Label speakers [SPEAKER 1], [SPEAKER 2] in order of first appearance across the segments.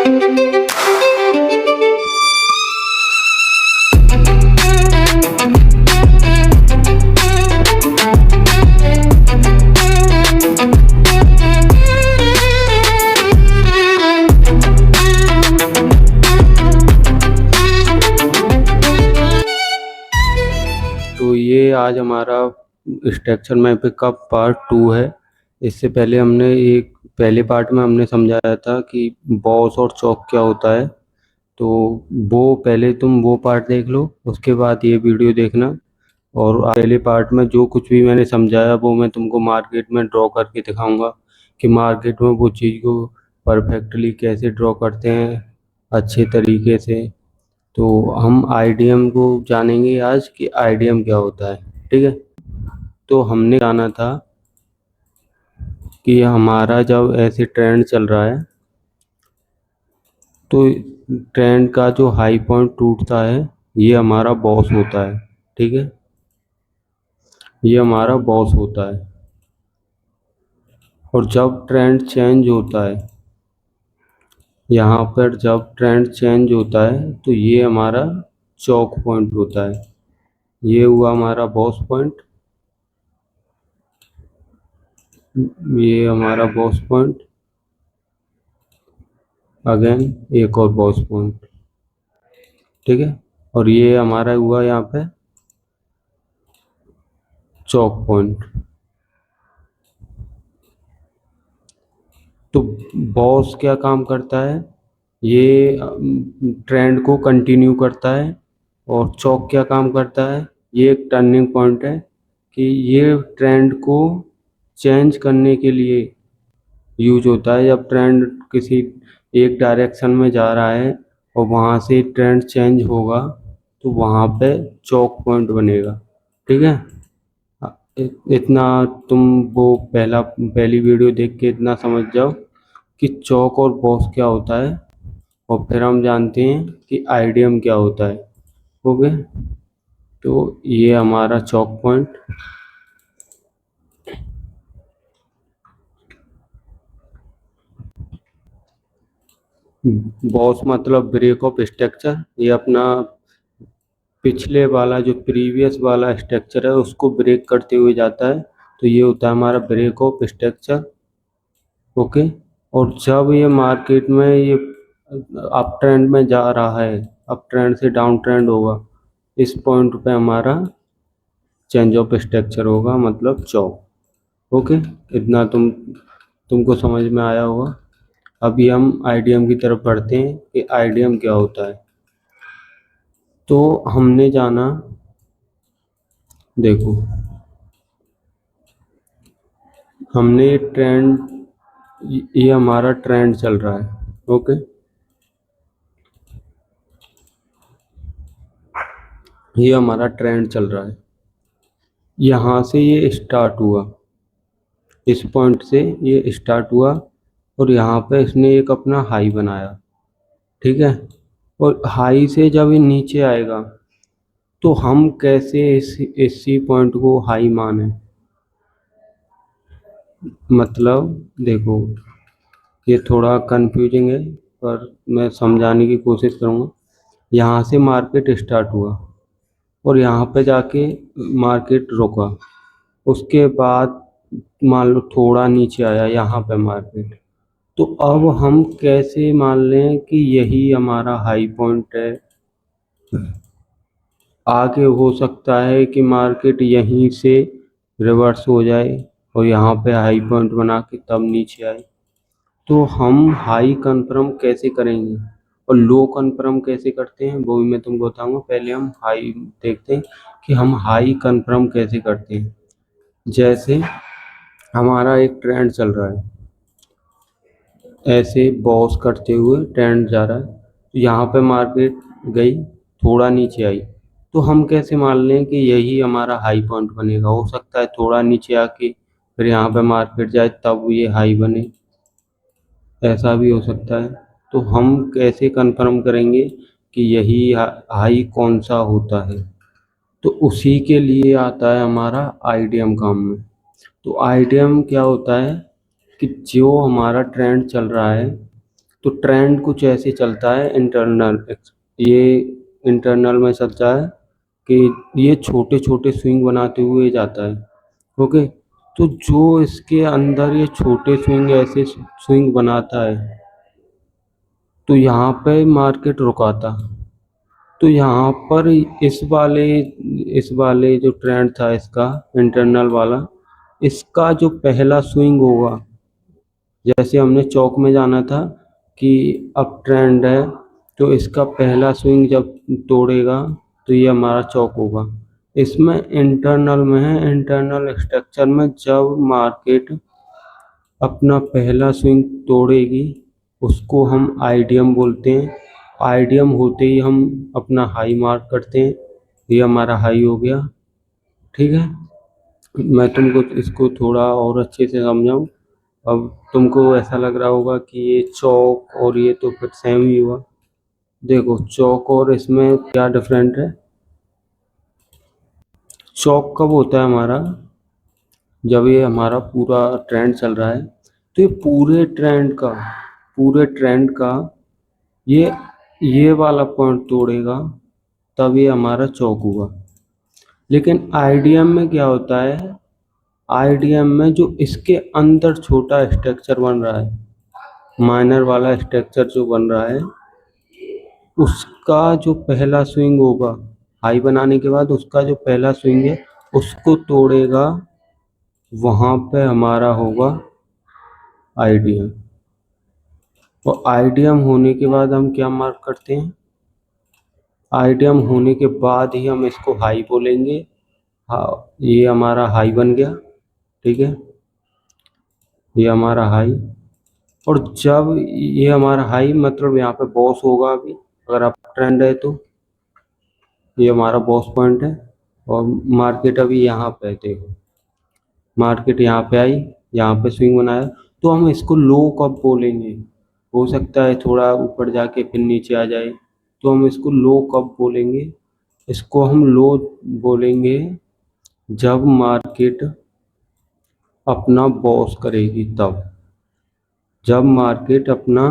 [SPEAKER 1] तो ये आज हमारा स्ट्रक्चर मैपिंग का पार्ट 2 है। इससे पहले हमने पहले पार्ट में हमने समझाया था कि बॉस और चौक क्या होता है। तो वो पहले तुम वो पार्ट देख लो, उसके बाद ये वीडियो देखना। और पहले पार्ट में जो कुछ भी मैंने समझाया वो मैं तुमको मार्केट में ड्रॉ करके दिखाऊंगा कि मार्केट में वो चीज़ को परफेक्टली कैसे ड्रॉ करते हैं अच्छे तरीके से। तो हम आईडीएम को जानेंगे आज कि आईडीएम क्या होता है। ठीक है, तो हमने जाना था कि हमारा जब ऐसे ट्रेंड चल रहा है तो ट्रेंड का जो हाई पॉइंट टूटता है ये हमारा बॉस होता है। ठीक है, ये हमारा बॉस होता है। और जब ट्रेंड चेंज होता है, यहाँ पर जब ट्रेंड चेंज होता है तो ये हमारा चौक पॉइंट होता है। ये हुआ हमारा बॉस पॉइंट, ये हमारा बॉस पॉइंट, अगेन एक और बॉस पॉइंट। ठीक है, और ये हमारा हुआ यहाँ पे चौक पॉइंट। तो बॉस क्या काम करता है, ये ट्रेंड को कंटिन्यू करता है। और चौक क्या काम करता है, ये एक टर्निंग पॉइंट है कि ये ट्रेंड को चेंज करने के लिए यूज होता है। जब ट्रेंड किसी एक डायरेक्शन में जा रहा है और वहाँ से ट्रेंड चेंज होगा तो वहाँ पे चौक पॉइंट बनेगा। ठीक है, इतना तुम वो पहली वीडियो देख के इतना समझ जाओ कि चौक और बॉस क्या होता है, और फिर हम जानते हैं कि आईडीएम क्या होता है। ओके, तो ये हमारा चौक पॉइंट, बॉस मतलब ब्रेक ऑफ स्ट्रक्चर। ये अपना पिछले वाला जो प्रीवियस वाला स्ट्रक्चर है उसको ब्रेक करते हुए जाता है, तो ये होता है हमारा ब्रेक ऑफ स्ट्रक्चर। ओके, और जब ये मार्केट में ये अप ट्रेंड में जा रहा है, अप ट्रेंड से डाउन ट्रेंड होगा, इस पॉइंट पे हमारा चेंज ऑफ स्ट्रक्चर होगा, मतलब चौक। ओके, इतना तुमको समझ में आया होगा। अभी हम आईडीएम की तरफ बढ़ते हैं कि आईडीएम क्या होता है। तो हमने जाना, देखो हमने ट्रेंड, ये हमारा ट्रेंड चल रहा है। ओके, ये हमारा ट्रेंड चल रहा है, यहाँ से ये स्टार्ट हुआ, इस पॉइंट से ये स्टार्ट हुआ और यहाँ पे इसने एक अपना हाई बनाया। ठीक है, और हाई से जब ये नीचे आएगा तो हम कैसे इसी पॉइंट को हाई माने। मतलब देखो, ये थोड़ा कंफ्यूजिंग है पर मैं समझाने की कोशिश करूँगा। यहाँ से मार्केट स्टार्ट हुआ और यहाँ पे जाके मार्केट रुका, उसके बाद मान लो थोड़ा नीचे आया यहाँ पे मार्केट, तो अब हम कैसे मान लें कि यही हमारा हाई पॉइंट है। आगे हो सकता है कि मार्केट यहीं से रिवर्स हो जाए और यहाँ पे हाई पॉइंट बना के तब नीचे आए। तो हम हाई कंफर्म कैसे करेंगे और लो कंफर्म कैसे करते हैं वो भी मैं तुमको बताऊंगा। पहले हम हाई देखते हैं कि हम हाई कंफर्म कैसे करते हैं। जैसे हमारा एक ट्रेंड चल रहा है, ऐसे बॉस करते हुए ट्रेंड जा रहा है, तो यहाँ पे मार्केट गई, थोड़ा नीचे आई, तो हम कैसे मान लें कि यही हमारा हाई पॉइंट बनेगा। हो सकता है थोड़ा नीचे आके फिर यहाँ पे मार्केट जाए तब ये हाई बने, ऐसा भी हो सकता है। तो हम कैसे कंफर्म करेंगे कि यही हाई कौन सा होता है, तो उसी के लिए आता है हमारा आईडीएम काम में। तो आईडीएम क्या होता है कि जो हमारा ट्रेंड चल रहा है तो ट्रेंड कुछ ऐसे चलता है इंटरनल, ये इंटरनल में चलता है कि ये छोटे छोटे स्विंग बनाते हुए जाता है। ओके, तो जो इसके अंदर ये छोटे स्विंग ऐसे स्विंग बनाता है, तो यहाँ पे मार्केट रुका था। तो यहाँ पर इस वाले जो ट्रेंड था इसका इंटरनल वाला, इसका जो पहला स्विंग होगा, जैसे हमने चौक में जाना था कि अप ट्रेंड है, तो इसका पहला स्विंग जब तोड़ेगा तो ये हमारा चौक होगा। इसमें इंटरनल में है, इंटरनल स्ट्रक्चर में जब मार्केट अपना पहला स्विंग तोड़ेगी उसको हम आईडीएम बोलते हैं। आईडीएम होते ही हम अपना हाई मार्क करते हैं, ये हमारा हाई हो गया। ठीक है, मैं तुमको इसको थोड़ा और अच्छे से समझाऊं। अब तुमको ऐसा लग रहा होगा कि ये चौक और ये तो फिर सेम ही हुआ। देखो चौक और इसमें क्या डिफरेंट है। चौक कब होता है हमारा, जब ये हमारा पूरा ट्रेंड चल रहा है, तो ये पूरे ट्रेंड का ये वाला पॉइंट तोड़ेगा, तब ये हमारा चौक हुआ। लेकिन आईडीएम में क्या होता है, आईडीएम में जो इसके अंदर छोटा स्ट्रक्चर बन रहा है, माइनर वाला स्ट्रक्चर जो बन रहा है, उसका जो पहला स्विंग होगा हाई बनाने के बाद, उसका जो पहला स्विंग है उसको तोड़ेगा, वहां पे हमारा होगा आईडीएम। और आईडीएम होने के बाद हम क्या मार्क करते हैं, आईडीएम होने के बाद ही हम इसको हाई बोलेंगे। हाँ, ये हमारा हाई बन गया। ठीक है, ये हमारा हाई। और जब ये हमारा हाई मतलब यहाँ पे बॉस होगा, अभी अगर अप ट्रेंड है तो ये हमारा बॉस पॉइंट है। और मार्केट अभी यहाँ पे है, देखो मार्केट यहाँ पे आई, यहाँ पे स्विंग बनाया, तो हम इसको लो कब बोलेंगे। हो सकता है थोड़ा ऊपर जाके फिर नीचे आ जाए, तो हम इसको लो कब बोलेंगे, इसको हम लो बोलेंगे जब मार्केट अपना बॉस करेगी तब। जब मार्केट अपना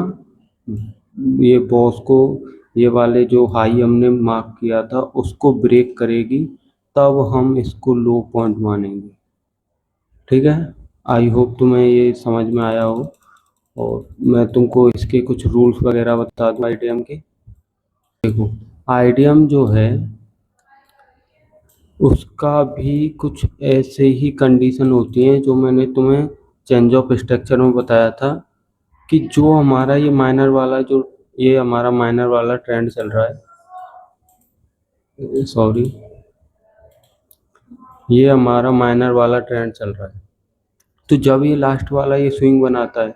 [SPEAKER 1] ये बॉस को, ये वाले जो हाई हमने मार्क किया था उसको ब्रेक करेगी, तब हम इसको लो पॉइंट मानेंगे। ठीक है, आई होप तुम्हें ये समझ में आया हो। और मैं तुमको इसके कुछ रूल्स वगैरह बता दूं आईडीएम के। देखो आईडीएम जो है उसका भी कुछ ऐसे ही कंडीशन होती हैं जो मैंने तुम्हें चेंज ऑफ स्ट्रक्चर में बताया था, कि जो हमारा ये माइनर वाला जो ये हमारा माइनर वाला ट्रेंड चल रहा है, सॉरी, ये हमारा माइनर वाला ट्रेंड चल रहा है, तो जब ये लास्ट वाला ये स्विंग बनाता है,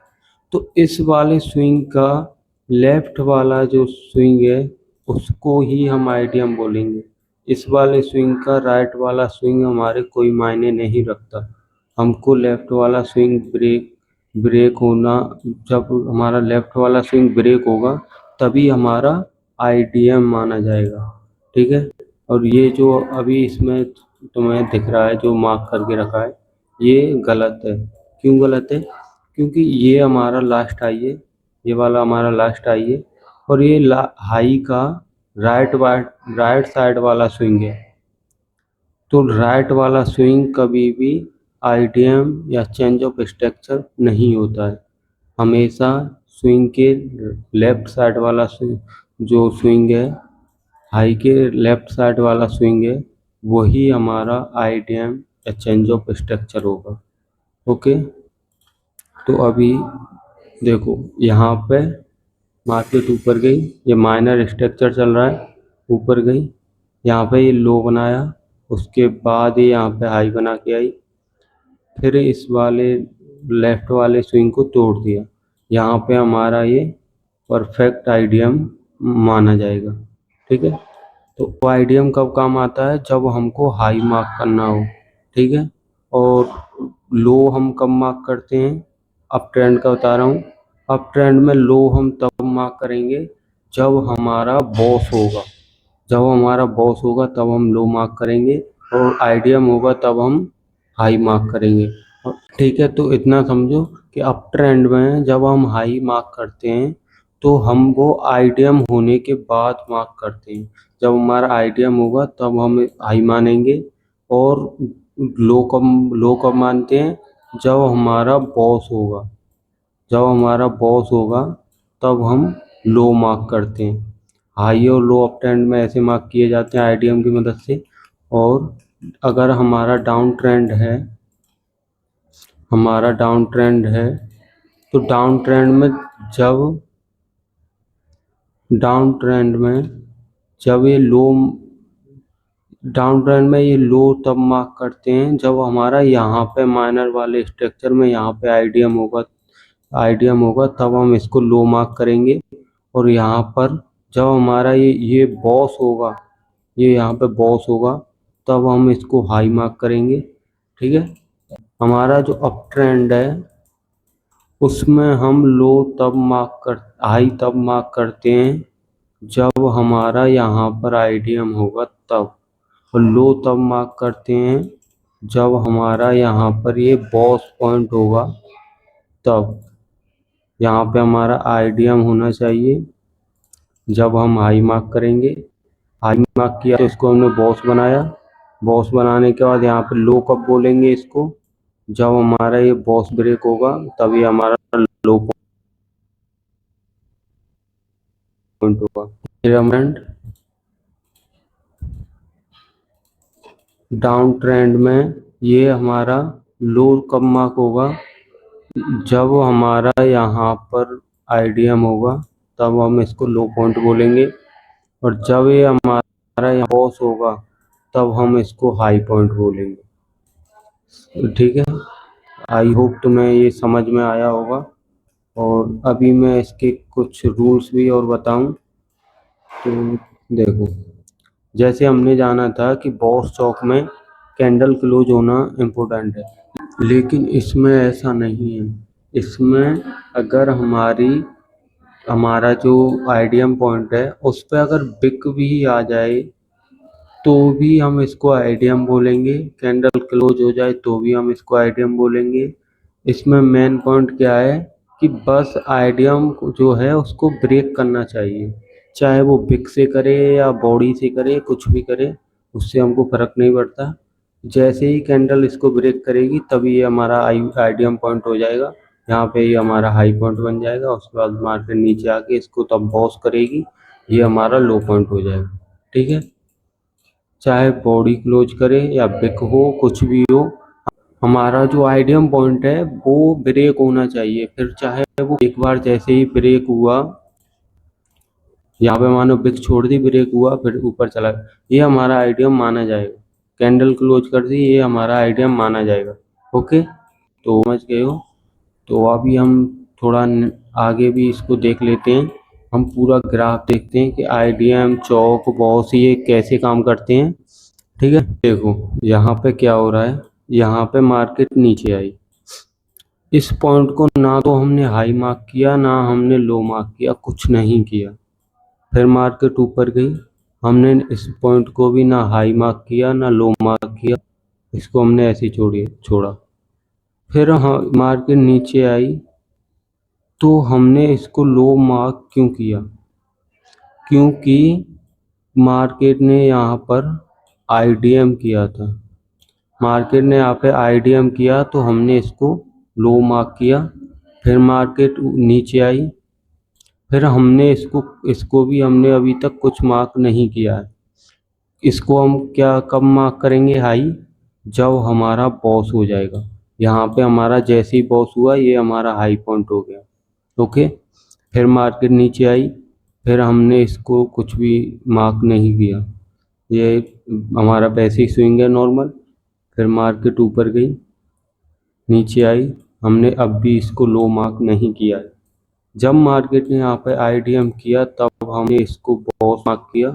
[SPEAKER 1] तो इस वाले स्विंग का लेफ्ट वाला जो स्विंग है उसको ही हम आईडीएम बोलेंगे। इस वाले स्विंग का राइट वाला स्विंग हमारे कोई मायने नहीं रखता। हमको लेफ्ट वाला स्विंग ब्रेक होना, जब हमारा लेफ्ट वाला स्विंग ब्रेक होगा तभी हमारा आईडीएम माना जाएगा। ठीक है, और ये जो अभी इसमें तुम्हें दिख रहा है जो मार्क करके रखा है, ये गलत है। क्यों गलत है, क्योंकि ये हमारा लास्ट हाई है, ये वाला हमारा लास्ट हाई है, और ये हाई का राइट साइड वाला स्विंग है। तो राइट वाला स्विंग कभी भी आईडीएम या चेंज ऑफ स्ट्रक्चर नहीं होता है। हमेशा स्विंग के लेफ्ट साइड वाला जो स्विंग है, हाई के लेफ्ट साइड वाला स्विंग है, वही हमारा आईडीएम या चेंज ऑफ स्ट्रक्चर होगा। ओके, तो अभी देखो यहाँ पे मार्केट ऊपर गई, ये माइनर स्ट्रक्चर चल रहा है, ऊपर गई, यहाँ पे ये लो बनाया, उसके बाद ये यहाँ पे हाई बना के आई, फिर इस वाले लेफ्ट वाले स्विंग को तोड़ दिया। यहाँ पे हमारा ये परफेक्ट आईडीएम माना जाएगा। ठीक है, तो आईडीएम कब काम आता है, जब हमको हाई मार्क करना हो। ठीक है, और लो हम कब मार्क करते हैं, अप ट्रेंड का बता रहा हूँ। अप ट्रेंड में लो हम तब मार्क करेंगे जब हमारा बॉस होगा, जब हमारा बॉस होगा तब हम लो मार्क करेंगे, और आईडीएम होगा तब हम हाई मार्क करेंगे। ठीक है, तो इतना समझो कि अप ट्रेंड में जब हम हाई मार्क करते हैं तो हम वो आईडीएम होने के बाद मार्क करते हैं। जब हमारा आईडीएम होगा तब हम हाई मानेंगे, और लो कब मानते हैं, जब हमारा बॉस होगा। जब हमारा बॉस होगा तब हम लो मार्क करते हैं। हाई और लो अप ट्रेंड में ऐसे मार्क किए जाते हैं आईडीएम की मदद से। और अगर हमारा डाउन ट्रेंड है तो जब डाउन ट्रेंड में जब ये लो डाउन ट्रेंड में ये लो तब मार्क करते हैं जब हमारा यहाँ पे माइनर वाले स्ट्रक्चर में यहाँ पे आईडीएम होगा तब हम इसको लो मार्क करेंगे। और यहाँ पर जब हमारा ये बॉस होगा, ये यहाँ पे बॉस होगा, तब हम इसको हाई मार्क करेंगे। ठीक है। हमारा जो अप ट्रेंड है उसमें हम हाई तब मार्क करते हैं जब हमारा यहाँ पर आईडीएम होगा तब, और लो तब मार्क करते हैं जब हमारा यहाँ पर ये बॉस पॉइंट होगा तब। यहाँ पे हमारा आईडीएम होना चाहिए जब हम हाई मार्क करेंगे। हाई मार्क किया तो इसको हमने बॉस बनाया। बॉस बनाने के बाद यहाँ पे लो कब बोलेंगे इसको, जब हमारा ये बॉस ब्रेक होगा तभी हमारा लो पॉइंट होगा। डाउन ट्रेंड में ये हमारा लो कब मार्क होगा, जब हमारा यहाँ पर आईडीएम होगा तब हम इसको लो पॉइंट बोलेंगे। और जब ये हमारा यहाँ बॉस होगा तब हम इसको हाई पॉइंट बोलेंगे। ठीक है। आई होप तुम्हें ये समझ में आया होगा। और अभी मैं इसके कुछ रूल्स भी और बताऊं तो देखो, जैसे हमने जाना था कि बॉस चौक में कैंडल क्लोज होना इम्पोर्टेंट है, लेकिन इसमें ऐसा नहीं है। इसमें अगर हमारा जो आईडीएम पॉइंट है उस पर अगर बिक भी आ जाए तो भी हम इसको आईडीएम बोलेंगे। कैंडल क्लोज हो जाए तो भी हम इसको आईडीएम बोलेंगे। इसमें मेन पॉइंट क्या है कि बस आईडीएम जो है उसको ब्रेक करना चाहिए, चाहे वो बिक से करे या बॉडी से करे, कुछ भी करे, उससे हमको फर्क नहीं पड़ता। जैसे ही कैंडल इसको ब्रेक करेगी तभी ये हमारा आईडीएम पॉइंट हो जाएगा। यहाँ पे ये हमारा हाई पॉइंट बन जाएगा। उसके बाद मार्केट नीचे आके इसको तब बॉस करेगी, ये हमारा लो पॉइंट हो जाएगा। ठीक है। चाहे बॉडी क्लोज करे या बिक हो, कुछ भी हो, हमारा जो आईडीएम पॉइंट है वो ब्रेक होना चाहिए। फिर चाहे वो एक बार जैसे ही ब्रेक हुआ, यहाँ पे मानो बिक छोड़ दी, ब्रेक हुआ, फिर ऊपर चला गया, ये हमारा आईडीएम माना जाएगा। कैंडल क्लोज कर दी, ये हमारा आईडीएम माना जाएगा। ओके, तो समझ गए हो। तो अभी हम थोड़ा आगे भी इसको देख लेते हैं। हम पूरा ग्राफ देखते हैं कि आईडीएम, चौक, बॉस ये कैसे काम करते हैं। ठीक है। देखो यहाँ पे क्या हो रहा है, यहाँ पे मार्केट नीचे आई। इस पॉइंट को ना तो हमने हाई मार्क किया ना हमने लो मार्क किया, कुछ नहीं किया। फिर मार्केट ऊपर गई, हमने इस पॉइंट को भी ना हाई मार्क किया ना लो मार्क किया, इसको हमने ऐसे ही छोड़ा। फिर मार्केट नीचे आई तो हमने इसको लो मार्क क्यों किया, क्योंकि मार्केट ने यहाँ पर आईडीएम किया था। मार्केट ने यहाँ पे आईडीएम किया तो हमने इसको लो मार्क किया। फिर मार्केट नीचे आई, फिर हमने इसको भी हमने अभी तक कुछ मार्क नहीं किया है। इसको हम कब मार्क करेंगे हाई, जब हमारा बॉस हो जाएगा। यहाँ पे हमारा जैसे ही बॉस हुआ ये हमारा हाई पॉइंट हो गया। ओके। फिर मार्केट नीचे आई, फिर हमने इसको कुछ भी मार्क नहीं किया, ये हमारा वैसे ही स्विंग है नॉर्मल। फिर मार्केट ऊपर गई, नीचे आई, हमने अब भी इसको लो मार्क नहीं किया है। जब मार्केट ने यहाँ पे आईडीएम किया तब हमने इसको बॉस मार्क किया।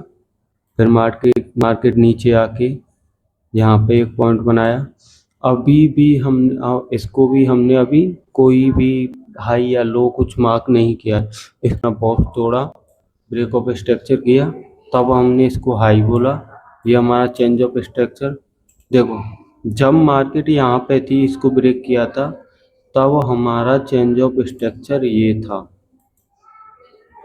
[SPEAKER 1] फिर मार्केट नीचे आके यहाँ पे एक पॉइंट बनाया। अभी भी इसको भी हमने अभी कोई भी हाई या लो कुछ मार्क नहीं किया। इसका बॉस तोड़ा, ब्रेक ऑफ स्ट्रक्चर किया, तब हमने इसको हाई बोला। ये हमारा चेंज ऑफ स्ट्रक्चर। देखो जब मार्केट यहाँ पे थी, इसको ब्रेक किया था, तब हमारा चेंज ऑफ स्ट्रक्चर ये था।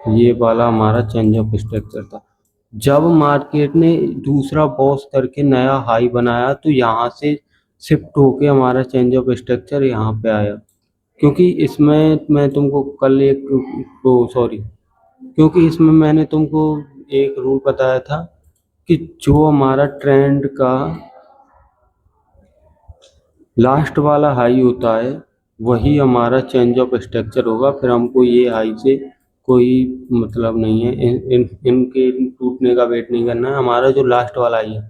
[SPEAKER 1] ये वाला हमारा चेंज ऑफ स्ट्रक्चर था। जब मार्केट ने दूसरा बॉस करके नया हाई बनाया तो यहाँ से शिफ्ट होके हमारा चेंज ऑफ स्ट्रक्चर यहाँ पे आया, क्योंकि इसमें मैं तुमको कल एक सॉरी क्योंकि इसमें मैंने तुमको एक रूल बताया था कि जो हमारा ट्रेंड का लास्ट वाला हाई होता है वही हमारा चेंज ऑफ स्ट्रक्चर होगा। फिर हमको ये हाई से कोई मतलब नहीं है, इनके टूटने का वेट नहीं करना है। हमारा जो लास्ट वाला हाई है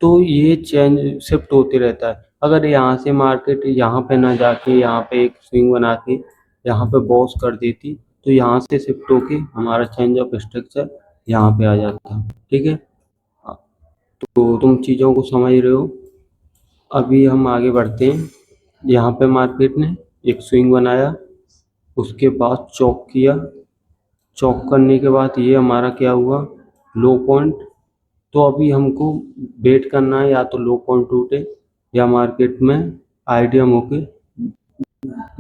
[SPEAKER 1] तो ये चेंज शिफ्ट होते रहता है। अगर यहाँ से मार्केट यहाँ पे ना जाके यहाँ पे एक स्विंग बना के यहाँ पे बॉस कर देती तो यहाँ से शिफ्ट होके हमारा चेंज ऑफ स्ट्रक्चर यहाँ पे आ जाता। ठीक है, तो तुम चीज़ों को समझ रहे हो। अभी हम आगे बढ़ते हैं। यहाँ पे मार्केट ने एक स्विंग बनाया, उसके बाद चौक किया। चौक करने के बाद ये हमारा क्या हुआ, लो पॉइंट। तो अभी हमको वेट करना है, या तो लो पॉइंट टूटे या मार्केट में आईडीएम होके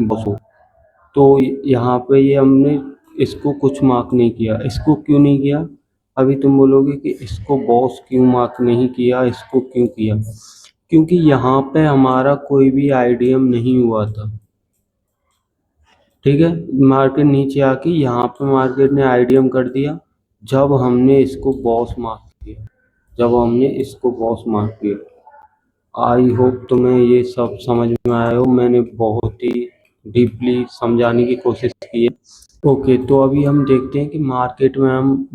[SPEAKER 1] बस हो। तो यहाँ पे ये हमने इसको कुछ मार्क नहीं किया। इसको क्यों नहीं किया? अभी तुम बोलोगे कि इसको बॉस क्यों मार्क नहीं किया, इसको क्यों किया? क्योंकि यहाँ पे हमारा कोई भी आईडीएम नहीं हुआ था। ठीक है, मार्केट नीचे आके यहाँ पे मार्केट ने आईडीएम कर दिया जब हमने इसको बॉस मार्क किया, जब हमने इसको बॉस मार्क किया। आई होप तुम्हें ये सब समझ में आया हो। मैंने बहुत ही डीपली समझाने की कोशिश की है। ओके, तो अभी हम देखते हैं कि मार्केट में हम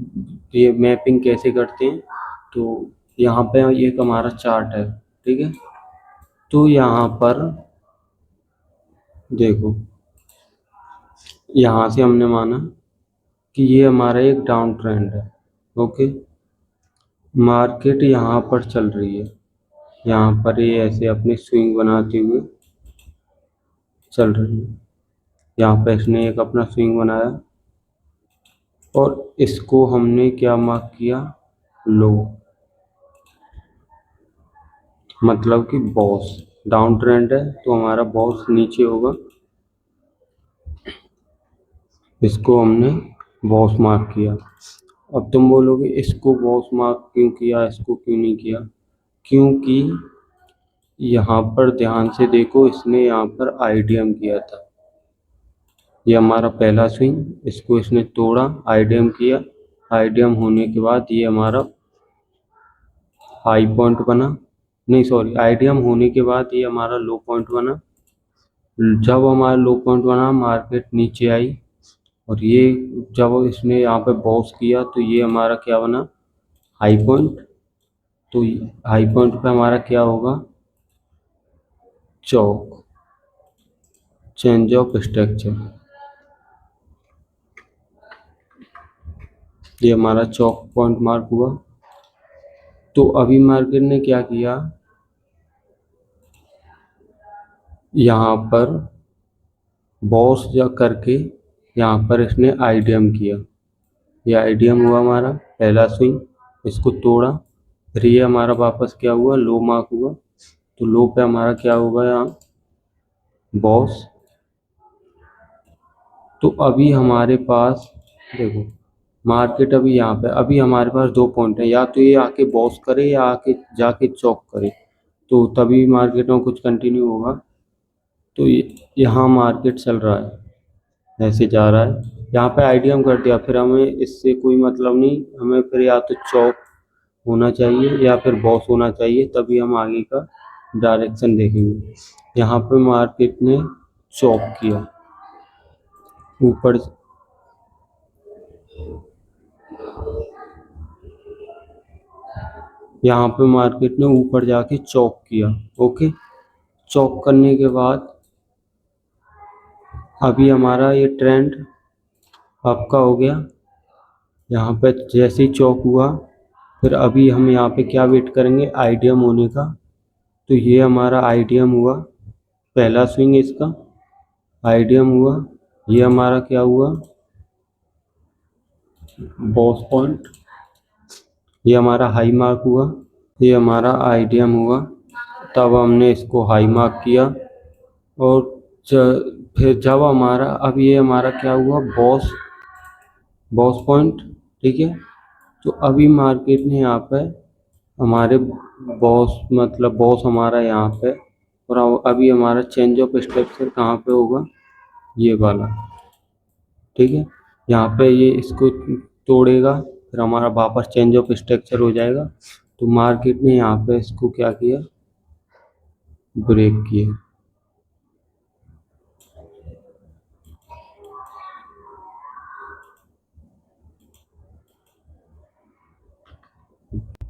[SPEAKER 1] ये मैपिंग कैसे करते हैं। तो यहाँ पे एक हमारा चार्ट है, ठीक है। तो यहाँ पर देखो, यहाँ से हमने माना कि ये हमारा एक डाउन ट्रेंड है। ओके, मार्केट यहाँ पर चल रही है, यहाँ पर ये ऐसे अपनी स्विंग बनाते हुए चल रही है। यहाँ पे इसने एक अपना स्विंग बनाया और इसको हमने क्या मार्क किया, लो, मतलब कि बॉस। डाउन ट्रेंड है तो हमारा बॉस नीचे होगा, इसको हमने बॉस मार्क किया। अब तुम बोलोगे इसको बॉस मार्क क्यों किया, इसको क्यों नहीं किया? क्योंकि यहाँ पर ध्यान से देखो, इसने यहाँ पर आईडीएम किया था। ये हमारा पहला स्विंग, इसको इसने तोड़ा, आईडीएम किया। आईडीएम होने के बाद ये हमारा हाई पॉइंट बना, नहीं सॉरी, आईडीएम होने के बाद ये हमारा लो पॉइंट बना। जब हमारा लो पॉइंट बना मार्केट नीचे आई, और ये जब इसने यहाँ पे बॉस किया तो ये हमारा क्या बना, हाई पॉइंट। तो हाई पॉइंट पे हमारा क्या होगा, चौक, चेंज ऑफ स्ट्रक्चर। ये हमारा चौक पॉइंट मार्क हुआ। तो अभी मार्केट ने क्या किया, यहाँ पर बॉस जा करके यहाँ पर इसने आईडीएम किया। ये आईडीएम हुआ हमारा पहला स्विंग, इसको तोड़ा। फिर ये हमारा वापस क्या हुआ, लो मार्क हुआ। तो लो पे हमारा क्या होगा, यहाँ बॉस। तो अभी हमारे पास देखो, मार्केट अभी यहाँ पे, अभी हमारे पास दो पॉइंट है, या तो ये आके बॉस करे या आके जाके चौक करे, तो तभी मार्केट में कुछ कंटिन्यू होगा। तो यहाँ मार्केट चल रहा है, ऐसे जा रहा है, यहाँ पे आईडीएम कर दिया। फिर हमें इससे कोई मतलब नहीं, हमें फिर या तो चौक होना चाहिए या फिर बॉस होना चाहिए, तभी हम आगे का डायरेक्शन देखेंगे। यहाँ पे मार्केट ने चौक किया ऊपर, यहाँ पे मार्केट ने ऊपर जाके चौक किया। ओके, चौक करने के बाद अभी हमारा ये ट्रेंड आपका हो गया। यहाँ पे जैसे ही चौक हुआ, फिर अभी हम यहाँ पे क्या वेट करेंगे, आईडीएम होने का। तो ये हमारा आईडीएम हुआ, पहला स्विंग इसका आईडीएम हुआ। ये हमारा क्या हुआ, बॉस पॉइंट। ये हमारा हाई मार्क हुआ, ये हमारा आईडीएम हुआ। तब हमने इसको हाई मार्क किया, और फिर जब हमारा, अब ये हमारा क्या हुआ, बॉस बॉस पॉइंट, ठीक है। तो अभी मार्केट ने यहाँ पे हमारे बॉस मतलब बॉस हमारा यहाँ पे, और अभी हमारा चेंज ऑफ स्ट्रक्चर कहाँ पे होगा, ये वाला, ठीक है। यहाँ पे ये इसको तोड़ेगा, फिर हमारा वापस चेंज ऑफ स्ट्रक्चर हो जाएगा। तो मार्केट ने यहाँ पे इसको क्या किया, ब्रेक किया।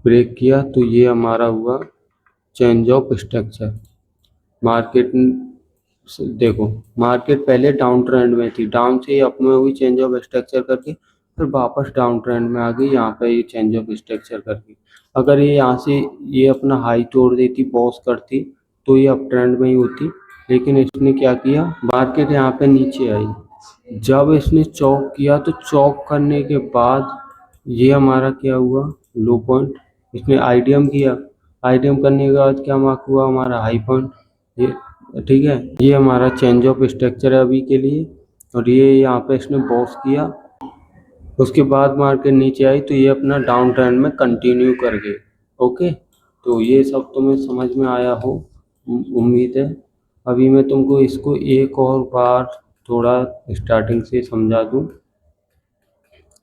[SPEAKER 1] ब्रेक किया तो ये हमारा हुआ चेंज ऑफ स्ट्रक्चर। मार्केट देखो, मार्केट पहले डाउन ट्रेंड में थी, डाउन से अप में हुई चेंज ऑफ स्ट्रक्चर करके, फिर वापस डाउन ट्रेंड में आ गई यहाँ पे ये चेंज ऑफ स्ट्रक्चर करके। अगर ये यहाँ से ये अपना हाई तोड़ देती, पॉज करती, तो ये अप ट्रेंड में ही होती। लेकिन इसने क्या किया, मार्केट यहाँ पे नीचे आई, जब इसने चौक किया तो चौक करने के बाद ये हमारा क्या हुआ, लो पॉइंट। इसने आईडीएम किया, आईडीएम करने के बाद क्या मार्क हुआ, हमारा हाई पॉइंट। ये ठीक है, ये हमारा चेंज ऑफ स्ट्रक्चर है अभी के लिए। और ये यहाँ पे इसने बॉस किया, उसके बाद मार्केट नीचे आई तो ये अपना डाउन ट्रेंड में कंटिन्यू कर गए। ओके, तो ये सब तुम्हें समझ में आया हो, उम्मीद है। अभी मैं तुमको इसको एक और बार थोड़ा स्टार्टिंग से समझा दूं,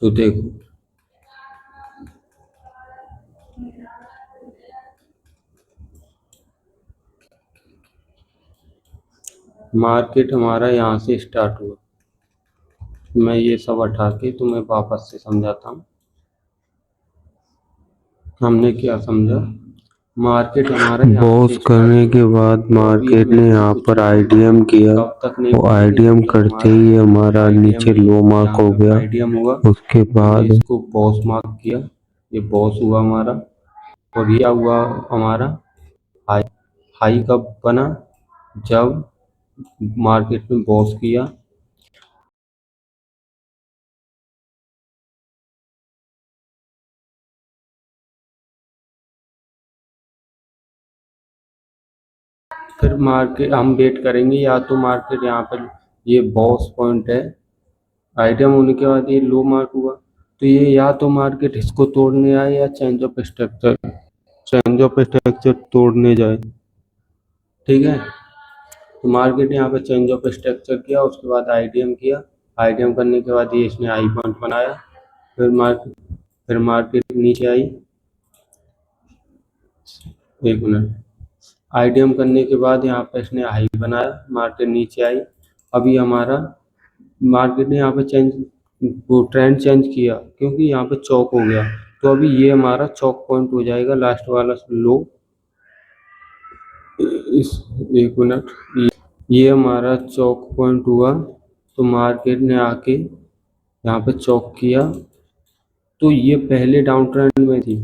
[SPEAKER 1] तो देखो। मार्केट हमारा यहाँ से स्टार्ट हुआ, मैं ये सब हटा के तुम्हें वापस से समझाता हूँ। हमने क्या समझा, मार्केट हमारा बॉस करने के बाद मार्केट ने यहाँ पर आईडीएम किया। वो आईडीएम करते ही हमारा नीचे लो मार्क हो गया। आईडीएम हुआ, उसके बाद इसको बॉस मार्क किया, ये बॉस हुआ हमारा। और ये हुआ हमारा हाई। हाई कब बना, जब मार्केट में बॉस किया, फिर मार्केट हम वेट करेंगे, या तो मार्केट यहाँ पर ये बॉस पॉइंट है, आइटम होने के बाद ये लो मार्क हुआ, तो ये या तो मार्केट इसको तोड़ने आए या चेंज ऑफ स्ट्रक्चर तोड़ने जाए, ठीक है। तो मार्केट यहाँ पे चेंज ऑफ स्ट्रक्चर किया, उसके बाद आईडीएम किया, आईडीएम करने के बाद ये इसने हाई पॉइंट बनाया। फिर मार्केट नीचे आई, एक मिनट, आईडीएम करने के बाद यहाँ पे इसने हाई बनाया, मार्केट नीचे आई। अभी हमारा मार्केट ने यहाँ पे वो ट्रेंड चेंज किया, क्योंकि यहाँ पे चौक हो गया। तो अभी ये हमारा चौक पॉइंट हो जाएगा, लास्ट वाला लो। इस एक मिनट, ये हमारा चौक पॉइंट हुआ। तो मार्केट ने आके यहाँ पे चौक किया, तो ये पहले डाउन ट्रेंड में थी,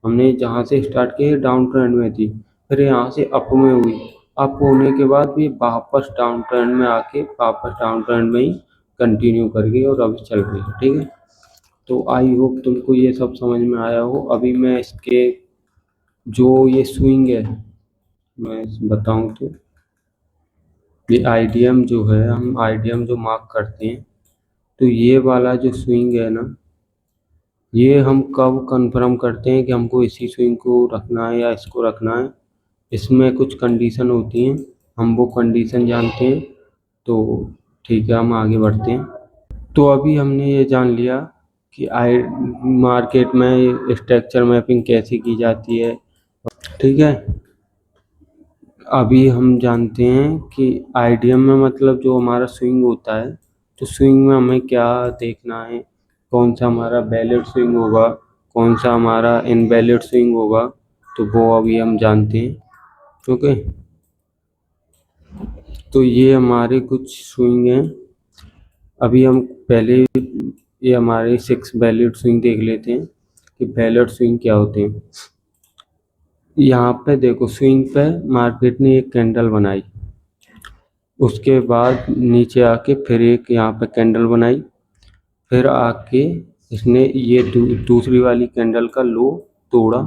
[SPEAKER 1] हमने जहाँ से स्टार्ट किया डाउन ट्रेंड में थी, फिर यहाँ से अप में हुई, अप होने के बाद भी वापस डाउन ट्रेंड में आके वापस डाउन ट्रेंड में ही कंटिन्यू कर गई और अभी चल रही है, ठीक है। तो आई होप तुमको ये सब समझ में आया हो। अभी मैं इसके जो ये स्विंग है मैं बताऊं तो, ये आईडीएम जो है, हम आईडीएम जो मार्क करते हैं, तो ये वाला जो स्विंग है ना, ये हम कब कंफर्म करते हैं कि हमको इसी स्विंग को रखना है या इसको रखना है। इसमें कुछ कंडीशन होती हैं, हम वो कंडीशन जानते हैं। तो ठीक है, हम आगे बढ़ते हैं। तो अभी हमने ये जान लिया कि आई मार्केट में स्ट्रक्चर मैपिंग कैसे की जाती है, ठीक है। अभी हम जानते हैं कि आईडीएम में मतलब जो हमारा स्विंग होता है, तो स्विंग में हमें क्या देखना है, कौन सा हमारा वैलिड स्विंग होगा, कौन सा हमारा इनवैलिड स्विंग होगा, तो वो अभी हम जानते हैं। ओके, तो ये हमारे कुछ स्विंग हैं। अभी हम पहले ये हमारे 6 वैलिड स्विंग देख लेते हैं कि वैलिड स्विंग क्या होते हैं। यहाँ पे देखो, स्विंग पे मार्केट ने एक कैंडल बनाई, उसके बाद नीचे आके फिर एक यहाँ पे कैंडल बनाई, फिर आके इसने ये दूसरी वाली कैंडल का लो तोड़ा,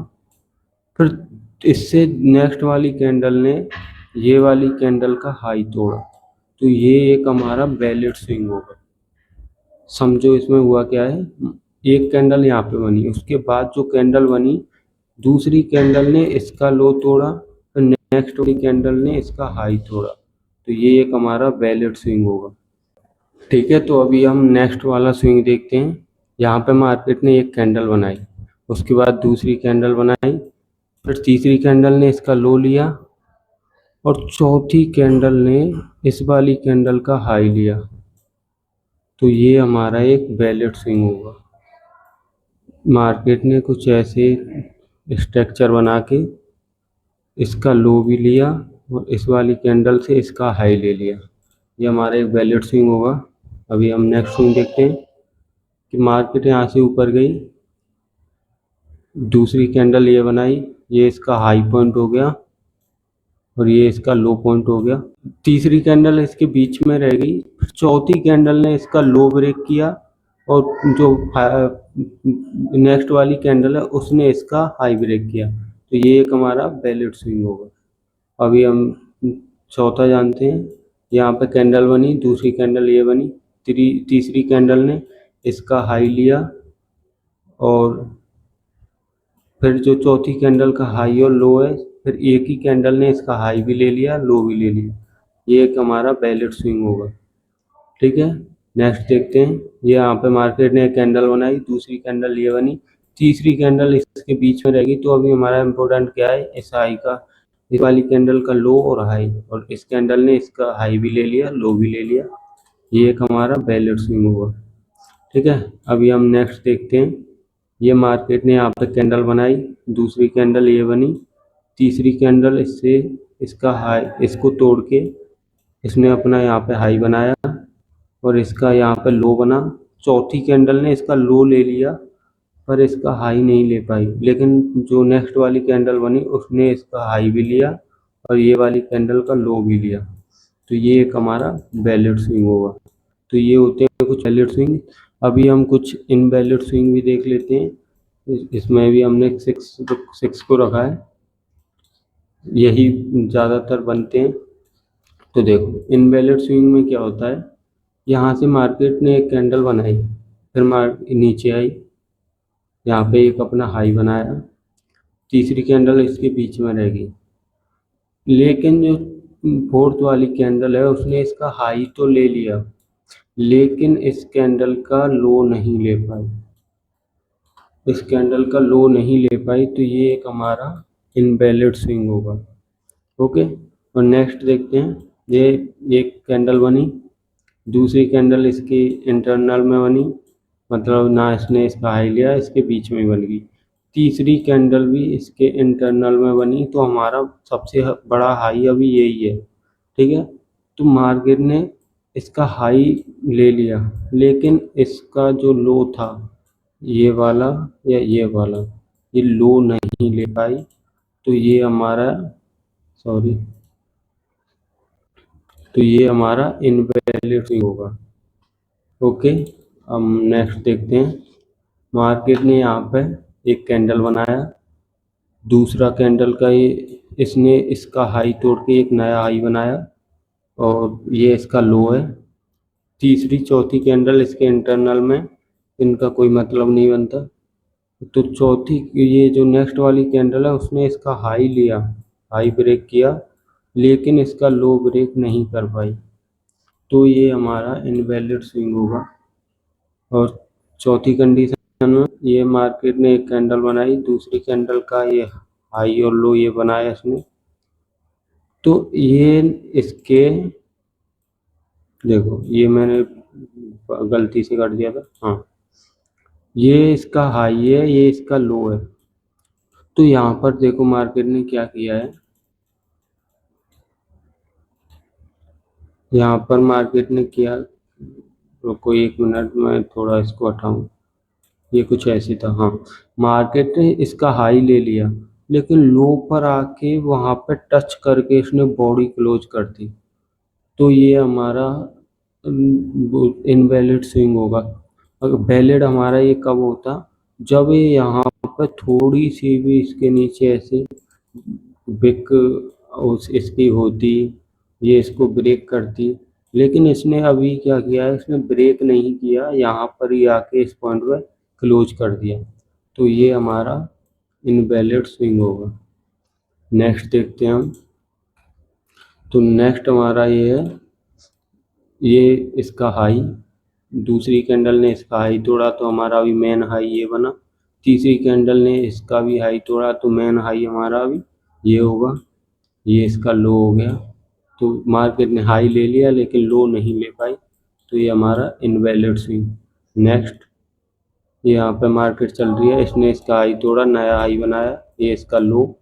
[SPEAKER 1] फिर इससे नेक्स्ट वाली कैंडल ने ये वाली कैंडल का हाई तोड़ा। तो ये एक हमारा वैलिड स्विंग होगा, समझो इसमें हुआ क्या है, एक कैंडल यहाँ पे बनी, उसके बाद जो कैंडल बनी दूसरी कैंडल ने इसका लो तोड़ा, फिर नेक्स्ट वाली कैंडल ने इसका हाई तोड़ा, तो ये एक हमारा वैलिड स्विंग होगा। ठीक है, तो अभी हम नेक्स्ट वाला स्विंग देखते हैं। यहाँ पे मार्केट ने एक कैंडल बनाई, उसके बाद दूसरी कैंडल बनाई, फिर तीसरी कैंडल ने इसका लो लिया और चौथी कैंडल ने इस वाली कैंडल का हाई लिया, तो ये हमारा एक वैलिड स्विंग होगा। मार्केट ने कुछ ऐसे स्ट्रक्चर बना के इसका लो भी लिया और इस वाली कैंडल से इसका हाई ले लिया, ये हमारा एक वैलिड स्विंग होगा। अभी हम नेक्स्ट स्विंग देखते हैं कि मार्केट यहाँ से ऊपर गई, दूसरी कैंडल ये बनाई, ये इसका हाई पॉइंट हो गया और ये इसका लो पॉइंट हो गया, तीसरी कैंडल इसके बीच में रह गई, चौथी कैंडल ने इसका लो ब्रेक किया और जो नेक्स्ट वाली कैंडल है उसने इसका हाई ब्रेक किया, तो ये एक हमारा वैलिड स्विंग होगा। अभी हम चौथा जानते हैं। यहाँ पे कैंडल बनी, दूसरी कैंडल ये बनी, तीसरी कैंडल ने इसका हाई लिया और फिर जो चौथी कैंडल का हाई और लो है, फिर एक ही कैंडल ने इसका हाई भी ले लिया, लो भी ले लिया, ये एक हमारा वैलिड स्विंग होगा। ठीक है, नेक्स्ट देखते हैं। ये यहाँ पे मार्केट ने एक कैंडल बनाई, दूसरी कैंडल ये बनी, तीसरी कैंडल इसके बीच में रहेगी, तो अभी हमारा इम्पोर्टेंट क्या है, इस हाई का, इस वाली कैंडल का लो और हाई, और इस कैंडल ने इसका हाई भी ले लिया, लो भी ले लिया, ये एक हमारा वैलिड स्विंग होगा। ठीक है, अभी हम नेक्स्ट देखते हैं। ये मार्केट ने यहाँ पे कैंडल बनाई, दूसरी कैंडल ये बनी, तीसरी कैंडल इससे इसका हाई, इसको तोड़ के इसने अपना यहाँ पे हाई बनाया और इसका यहाँ पे लो बना, चौथी कैंडल ने इसका लो ले लिया पर इसका हाई नहीं ले पाई, लेकिन जो नेक्स्ट वाली कैंडल बनी उसने इसका हाई भी लिया और ये वाली कैंडल का लो भी लिया, तो ये एक हमारा वैलिड स्विंग होगा। तो ये होते हैं कुछ वैलिड स्विंग। अभी हम कुछ इनवैलिड स्विंग भी देख लेते हैं। इसमें भी हमने सिक्स को रखा है, यही ज़्यादातर बनते हैं। तो देखो इनवैलिड स्विंग में क्या होता है, यहाँ से मार्केट ने एक कैंडल बनाई, फिर नीचे आई, यहाँ पे एक अपना हाई बनाया, तीसरी कैंडल इसके बीच में रह गई, लेकिन जो फोर्थ वाली कैंडल है उसने इसका हाई तो ले लिया लेकिन इस कैंडल का लो नहीं ले पाई, इस कैंडल का लो नहीं ले पाई, तो ये एक हमारा इनवैलिड स्विंग होगा। ओके, और नेक्स्ट देखते हैं। ये एक कैंडल बनी, दूसरी कैंडल इसकी इंटरनल में बनी, मतलब ना इसने इसका हाई लिया, इसके बीच में बन गई, तीसरी कैंडल भी इसके इंटरनल में बनी, तो हमारा सबसे बड़ा हाई अभी यही है। ठीक है, तो मार्केट ने इसका हाई ले लिया लेकिन इसका जो लो था ये वाला या ये वाला, ये लो नहीं ले पाई, तो ये हमारा सॉरी तो ये हमारा इनवैलिड स्विंग होगा। ओके, हम नेक्स्ट देखते हैं। मार्केट ने यहाँ पे एक कैंडल बनाया, दूसरा कैंडल का ये इसने इसका हाई तोड़ के एक नया हाई बनाया और ये इसका लो है, तीसरी चौथी कैंडल इसके इंटरनल में, इनका कोई मतलब नहीं बनता, तो चौथी ये जो नेक्स्ट वाली कैंडल है उसने इसका हाई लिया, हाई ब्रेक किया, लेकिन इसका लो ब्रेक नहीं कर पाई, तो ये हमारा इनवैलिड स्विंग होगा। और चौथी कंडीशन में ये मार्केट ने एक कैंडल बनाई, दूसरी कैंडल का ये हाई और लो ये बनाया इसने, तो ये इसके देखो ये मैंने गलती से कर दिया था, हाँ ये इसका हाई है, ये इसका लो है, तो यहाँ पर देखो मार्केट ने क्या किया है, यहाँ पर मार्केट ने किया, रुको एक मिनट में थोड़ा इसको हटाऊं, ये कुछ ऐसे था, हाँ मार्केट ने इसका हाई ले लिया लेकिन लो पर आके वहाँ पे टच करके इसने बॉडी क्लोज कर दी, तो ये हमारा इनवैलिड स्विंग होगा। अगर वैलिड हमारा ये कब होता, जब ये यहाँ पर थोड़ी सी भी इसके नीचे ऐसे बिक उस इसकी होती, ये इसको ब्रेक करती, लेकिन इसने अभी क्या किया है, इसने ब्रेक नहीं किया, यहाँ पर ही आके इस पॉइंट पर क्लोज कर दिया, तो ये हमारा इनवैलिड स्विंग होगा। नेक्स्ट देखते हैं हम। तो नेक्स्ट हमारा ये है, ये इसका हाई, दूसरी कैंडल ने इसका हाई तोड़ा तो हमारा अभी मेन हाई ये बना। तीसरी कैंडल ने इसका भी हाई तोड़ा तो मेन हाई हमारा अभी ये होगा। ये इसका लो हो गया, तो मार्केट ने हाई ले लिया लेकिन लो नहीं ले पाई, तो ये हमारा इनवैलिड स्विंग। नेक्स्ट, यहाँ पे मार्केट चल रही है, इसने इसका हाई तोड़ा, नया हाई बनाया, ये इसका लो,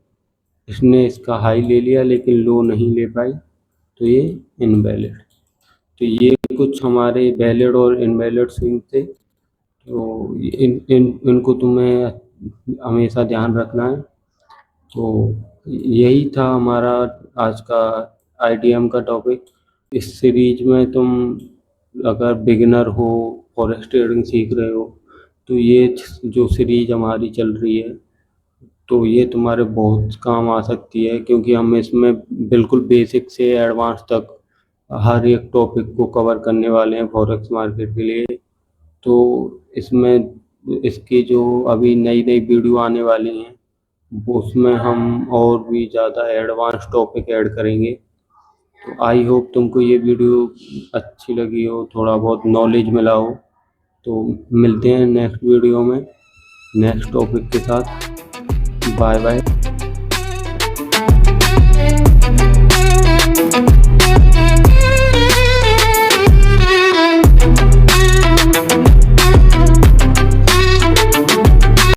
[SPEAKER 1] इसने इसका हाई ले लिया लेकिन लो नहीं ले पाई, तो ये इनवैलिड। तो ये कुछ हमारे वैलिड और इनवैलिड स्विंग थे। तो इनको तुम्हें हमेशा ध्यान रखना है। तो यही था हमारा आज का आईडीएम का टॉपिक। इस सीरीज में तुम अगर बिगिनर हो, फॉरेक्स ट्रेडिंग सीख रहे हो, तो ये जो सीरीज हमारी चल रही है, तो ये तुम्हारे बहुत काम आ सकती है, क्योंकि हम इसमें बिल्कुल बेसिक से एडवांस तक हर एक टॉपिक को कवर करने वाले हैं फॉरेक्स मार्केट के लिए। तो इसमें इसकी जो अभी नई नई वीडियो आने वाली हैं, उसमें हम और भी ज़्यादा एडवांस टॉपिक ऐड करेंगे। तो आई होप तुमको ये वीडियो अच्छी लगी हो, थोड़ा बहुत नॉलेज मिला हो। तो मिलते हैं नेक्स्ट वीडियो में नेक्स्ट टॉपिक के साथ। Bye bye.